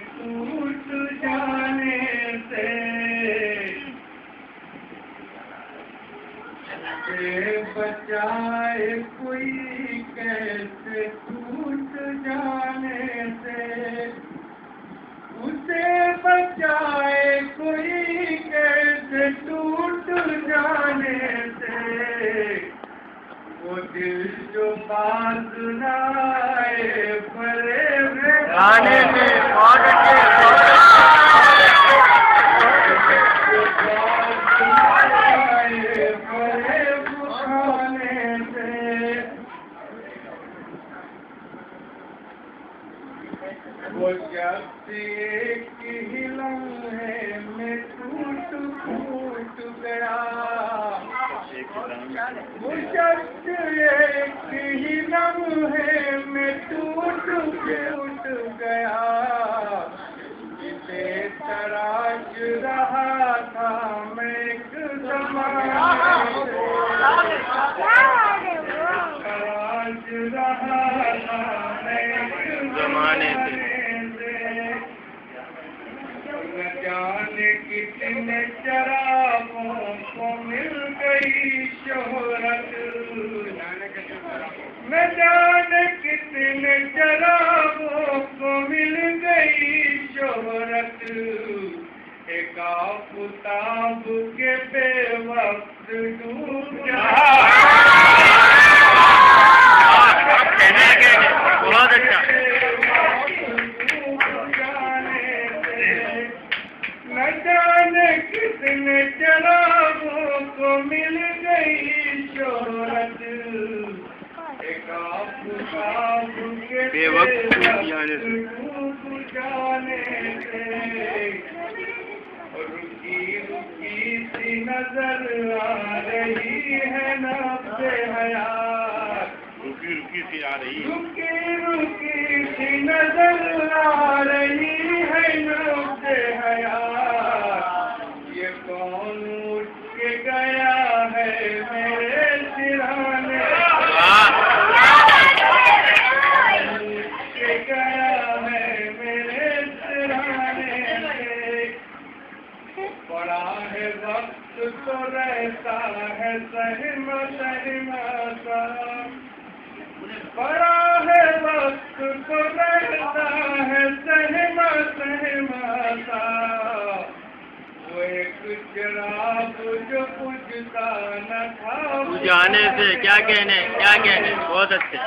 टूट जाने से, बचाए कोई कैसे टूट जाने से, उसे बचाए कोई कैसे टूट जाने से, वो दिल जो बाज ना आए परे गाने से बहुत अच्छे वो शख्स एक ही लम्हे में टूट फूट गया, वो शख्स एक ही लम्हे में टूट फूट गया, जिसे तराश रहा था मैं एक ज़माने से, तराश रहा था मैं एक ज़माने से। न जाने कितने शराबों को मिल गई शोहरत, न जाने कितने शराबों को मिल गई शोहरत, एक आफताब के बेवक्त डूब बहुत अच्छा। न जाने कितने शराबों को मिल गई शोहरत, एक आफताब के बेवक्त डूब जाने से, रुकी रुकी सी नजर आ रही है नब्ज़े हयात, रुकी रुकी सी आ रही, रुकी रुकी सी नजर आ रही है नब्ज़े हयात, ये कौन उठ के गया है मेरे सिरहाने, उठ के गया है मेरे सिरहाने से, पड़ा है वक्त तो रहता है सहमा सहमा सा, पड़ा है वक्त तो रहता है सहमा सहमा सा, वो एक चिराग जो बुझता न था, जाने से क्या कहने बहुत अच्छे।